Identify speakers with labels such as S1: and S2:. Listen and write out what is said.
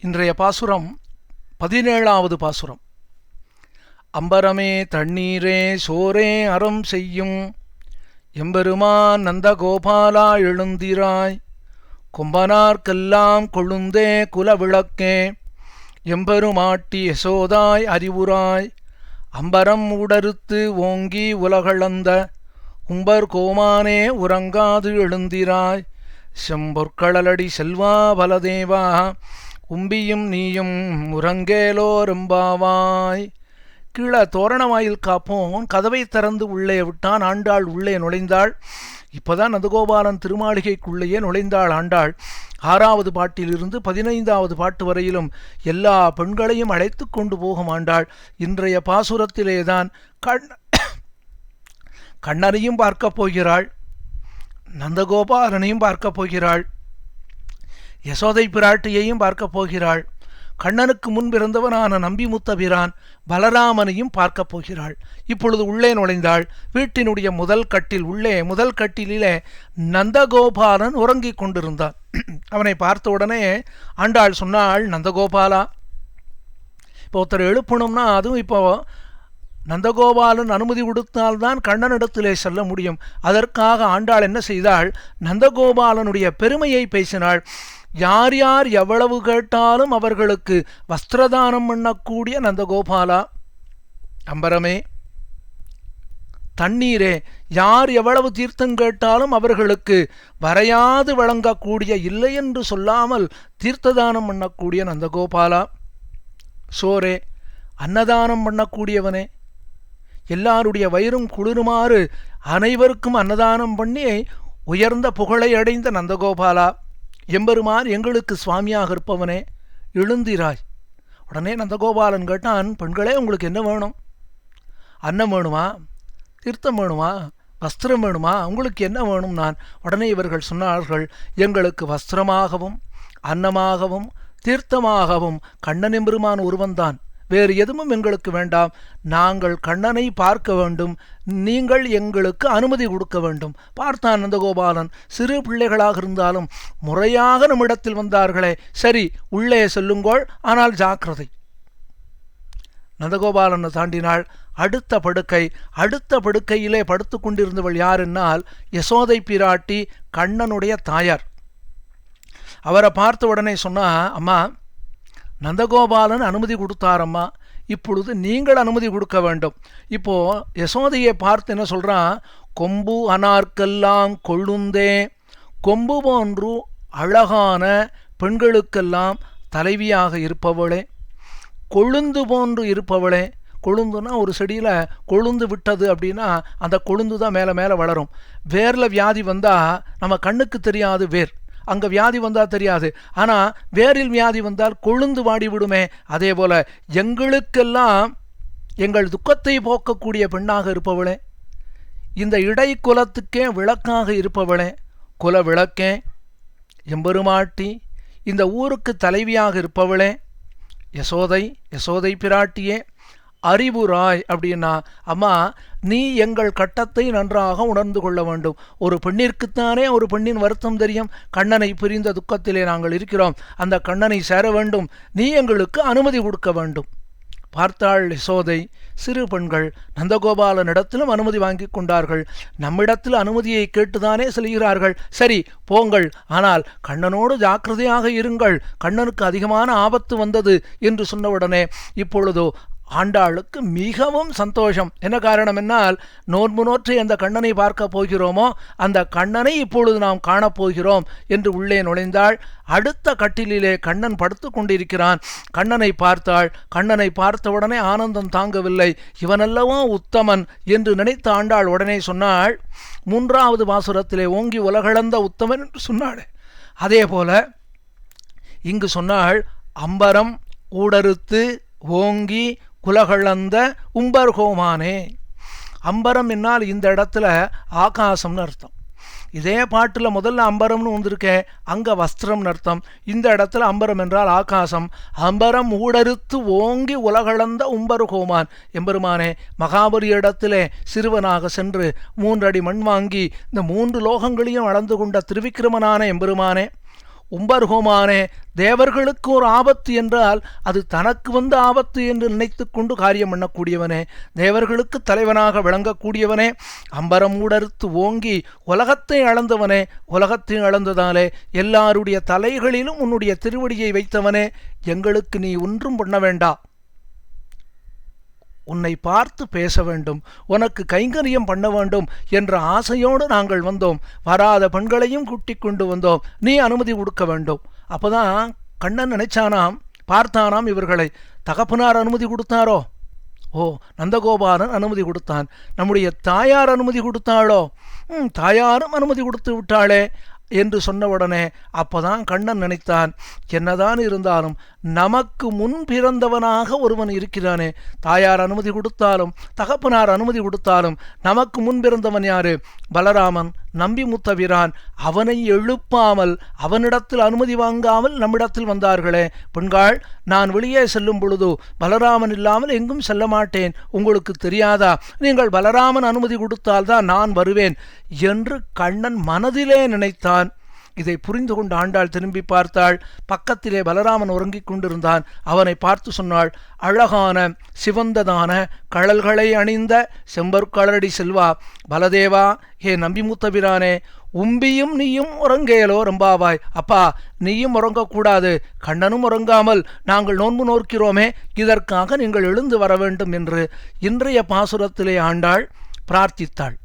S1: இன்றைய பாசுரம் 17வது பாசுரம். அம்பரமே தண்ணீரே சோரே அறம் செய்யும் எம்பெருமான் நந்தகோபாலா எழுந்திராய், கொம்பனார்க்கெல்லாம் கொழுந்தே குலவிளக்கே எம்பெருமாட்டி யசோதாய் அறிவுராய், அம்பரம் உடறுத்து ஓங்கி உலகளந்த உம்பர் கோமானே உறங்காது எழுந்திராய், செம்பொற்களடி செல்வா பலதேவா உம்பியும் நீயும் உறங்கேலோரெம்பாவாய். கீழே தோரணவாயில் காப்போன் கதவை திறந்து உள்ளே விட்டான். ஆண்டாள் உள்ளே நுழைந்தாள். இப்போதான் நந்தகோபாலன் திருமாளிகைக்குள்ளேயே நுழைந்தாள் ஆண்டாள். 6வது பாட்டிலிருந்து 15வது பாட்டு வரையிலும் எல்லா பெண்களையும் அழைத்து கொண்டு போகும் ஆண்டாள். இன்றைய பாசுரத்திலேதான் கண்ணனையும் பார்க்கப் போகிறாள், நந்தகோபாலனையும் பார்க்கப் போகிறாள், யசோதை பிராட்டியையும் பார்க்கப் போகிறாள், கண்ணனுக்கு முன் பிறந்தவனான நம்பிமுத்த பிரான் பலராமனையும் பார்க்கப் போகிறாள். இப்பொழுது உள்ளே நுழைந்தாள். வீட்டினுடைய முதல் கட்டிலே நந்தகோபாலன் உறங்கிக் கொண்டிருந்தான். அவனை பார்த்த உடனே ஆண்டாள் சொன்னாள், நந்தகோபாலா. இப்போ ஒருத்தர் எழுப்பணும்னா அதுவும் இப்போ நந்தகோபாலன் அனுமதி கொடுத்தால்தான் கண்ணனிடத்திலே செல்ல முடியும். அதற்காக ஆண்டாள் என்ன செய்தாள், நந்தகோபாலனுடைய பெருமையை பேசினாள். யார் யார் எவ்வளவு கேட்டாலும் அவர்களுக்கு வஸ்திரதானம் பண்ணக்கூடிய நந்தகோபாலா, அம்பரமே தண்ணீரே யார் எவ்வளவு தீர்த்தம் கேட்டாலும் அவர்களுக்கு வரையாது வழங்கக்கூடிய, இல்லை என்று சொல்லாமல் தீர்த்ததானம் பண்ணக்கூடிய நந்தகோபாலா, சோரே அன்னதானம் பண்ணக்கூடியவனே, எல்லாருடைய வயிறும் குளிருமாறு அனைவருக்கும் அன்னதானம் பண்ணி உயர்ந்த புகழை அடைந்த நந்தகோபாலா, எம்பெருமான் எங்களுக்கு சுவாமியாக இருப்பவனே எழுந்திராய். உடனே நந்தகோபாலன் கேட்டான், பெண்களே உங்களுக்கு என்ன வேணும்? அன்னம் வேணுமா, தீர்த்தம் வேணுமா, வஸ்திரம் வேணுமா, உங்களுக்கு என்ன வேணும்? நான் உடனே இவர்கள் சொன்னார்கள், எங்களுக்கு வஸ்திரமாகவும் அன்னமாகவும் தீர்த்தமாகவும் கண்ணன் எம்பெருமான் ஒருவன்தான், வேறு எதுவும் எங்களுக்கு வேண்டாம். நாங்கள் கண்ணனை பார்க்க வேண்டும், நீங்கள் எங்களுக்கு அனுமதி கொடுக்க வேண்டும். பார்த்தான் நந்தகோபாலன். சிறு பிள்ளைகளாக இருந்தாலும் முறையாக நம்மிடத்தில் வந்தார்களே, சரி உள்ளே செல்லுங்கோள், ஆனால் ஜாக்கிரதை. நந்தகோபாலனை தாண்டினாள். அடுத்த படுக்கையிலே படுத்து கொண்டிருந்தவள் யார் என்னால் யசோதை பிராட்டி, கண்ணனுடைய தாயார். அவரை பார்த்த உடனே சொன்னா, அம்மா நந்தகோபாலன் அனுமதி கொடுத்தாரம்மா, இப்பொழுது நீங்கள் அனுமதி கொடுக்க வேண்டும். இப்போ யசோதையை பார்த்து என்ன சொல்றான், கொம்பு அனார்க்கெல்லாம் கொழுந்தே, கொம்பு போன்று அழகான பெண்களுக்கெல்லாம் தலைவியாக இருப்பவளே, கொழுந்து போன்று இருப்பவளே. கொழுந்துனா ஒரு செடியில் கொழுந்து விட்டது அப்படின்னா அந்த கொழுந்து தான் மேலே மேலே வளரும். வேரில் வியாதி வந்தால் நம்ம கண்ணுக்கு தெரியாது, வேர் அங்கே வியாதி வந்தால் தெரியாது, ஆனால் வேரில் வியாதி வந்தால் கொழுந்து வாடி விடுமே. அதே போல் எங்களுக்கெல்லாம் எங்கள் துக்கத்தை போக்கக்கூடிய பெண்ணாக இருப்பவளே, இந்த இடை குலத்துக்கே விளக்காக இருப்பவளே, குல விளக்கே எம்பெருமாட்டி, இந்த ஊருக்கு தலைவியாக இருப்பவளே, யசோதை பிராட்டியே அறிவுராய். அப்படின்னா, அம்மா நீ எங்கள் கட்டத்தை நன்றாக உணர்ந்து கொள்ள வேண்டும். ஒரு பெண்ணிற்குத்தானே ஒரு பெண்ணின் வருத்தம் தெரியும். கண்ணனை பிரிந்த துக்கத்திலே நாங்கள் இருக்கிறோம், அந்த கண்ணனை சேர வேண்டும், நீ எங்களுக்கு அனுமதி கொடுக்க வேண்டும். பார்த்தாள் யசோதை. சிறு பெண்கள் நந்தகோபாலனிடத்திலும் அனுமதி வாங்கி கொண்டார்கள். நம்மிடத்தில் அனுமதியை கேட்டுதானே செல்கிறார்கள். சரி போங்கள், ஆனால் கண்ணனோடு ஜாக்கிரதையாக இருங்கள், கண்ணனுக்கு அதிகமான ஆபத்து வந்தது என்று சொன்னவுடனே இப்பொழுதோ ஆண்டாளுக்கு மிகவும் சந்தோஷம். என்ன காரணம் என்னால், நோன்பு நோற்றை அந்த கண்ணனை பார்க்க போகிறோமோ அந்த கண்ணனை இப்பொழுது நாம் காணப்போகிறோம் என்று உள்ளே நுழைந்தாள். அடுத்த கட்டிலே கண்ணன் படுத்து கொண்டிருக்கிறான். கண்ணனை பார்த்தாள். கண்ணனை பார்த்தவுடனே ஆனந்தம் தாங்கவில்லை. இவனல்லவோ உத்தமன் என்று நினைத்த ஆண்டாள் உடனே சொன்னாள், 3வது பாசுரத்திலே ஓங்கி உலகளந்த உத்தமன் என்று சொன்னாள். அதே போல இங்கு சொன்னாள், அம்பரம் ஊடறுத்து ஓங்கி குலகளந்த உம்பர்கோமானே. அம்பரம் என்னால் இந்த இடத்துல ஆகாசம்னு அர்த்தம். இதே பாட்டில் முதல்ல அம்பரம்னு வந்திருக்கே, அங்கே வஸ்திரம்னு அர்த்தம். இந்த இடத்துல அம்பரம் என்றால் ஆகாசம். அம்பரம் ஊடறுத்து ஓங்கி உலகளந்த உம்பர்கோமான் எம்பெருமானே, மகாபலி இடத்திலே சிறுவனாக சென்று 3 அடி மண் வாங்கி இந்த 3 லோகங்களையும் அளந்து கொண்ட திருவிக்கிரமனான எம்பெருமானே, உம்பர்கோமானே, தேவர்களுக்கு ஒரு ஆபத்து என்றால் அது தனக்கு வந்த ஆபத்து என்று நினைத்து கொண்டு காரியம் பண்ணக்கூடியவனே, தேவர்களுக்கு தலைவனாக விளங்கக்கூடியவனே, அம்பரம் ஊடறுத்து ஓங்கி உலகத்தை அளந்தவனே, உலகத்தை அளந்ததாலே எல்லாருடைய தலைகளிலும் உன்னுடைய திருவடியை வைத்தவனே, எங்களுக்கு நீ ஒன்றும் பண்ண வேண்டாம், உன்னை பார்த்து பேச வேண்டும், உனக்கு கைங்கரியம் பண்ண வேண்டும் என்ற ஆசையோடு நாங்கள் வந்தோம். வராத பெண்களையும் கூட்டிக் கொண்டு வந்தோம், நீ அனுமதி கொடுக்க வேண்டும். அப்போதான் கண்ணன் நினைச்சானாம், பார்த்தானாம் இவர்களை. தகப்பனார் அனுமதி கொடுத்தாரோ? ஓ, நந்தகோபாலன் அனுமதி கொடுத்தான். நம்முடைய தாயார் அனுமதி கொடுத்தாளோ? தாயாரும் அனுமதி கொடுத்து விட்டாளே என்று சொன்னவுடனே அப்போதான் கண்ணன் நினைத்தான், என்னதான் இருந்தாலும் நமக்கு முன் பிறந்தவனாக ஒருவன் இருக்கிறானே, தாயார் அனுமதி கொடுத்தாலும் தகப்பனார் அனுமதி கொடுத்தாலும் நமக்கு முன் பிறந்தவன் யாரு? பலராமன், நம்பி முத்தபிரான். அவனை எழுப்பாமல் அவனிடத்தில் அனுமதி வாங்காமல் நம்மிடத்தில் வந்தார்களே. பெண்கள், நான் வெளியே செல்லும் பொழுது பலராமன் இல்லாமல் எங்கும் செல்ல மாட்டேன், உங்களுக்கு தெரியாதா? நீங்கள் பலராமன் அனுமதி கொடுத்தால்தான் நான் வருவேன் என்று கண்ணன் மனதிலே நினைத்தான். இதை புரிந்து கொண்டு ஆண்டாள் திரும்பி பார்த்தாள். பக்கத்திலே பலராமன் உறங்கிக் கொண்டிருந்தான். அவனை பார்த்து சொன்னாள், அழகான சிவந்ததான கழல்களை அணிந்த செம்பற்களடி செல்வா, பலதேவா, ஏ நம்பிமுத்தபிரானே, உம்பியும் நீயும் உறங்கேலோ ரம்பாவாய். அப்பா, நீயும் உறங்கக்கூடாது, கண்ணனும் உறங்காமல் நாங்கள் நோன்பு நோக்கிறோமே, இதற்காக நீங்கள் எழுந்து வர வேண்டும் என்று இன்றைய பாசுரத்திலே ஆண்டாள் பிரார்த்தித்தாள்.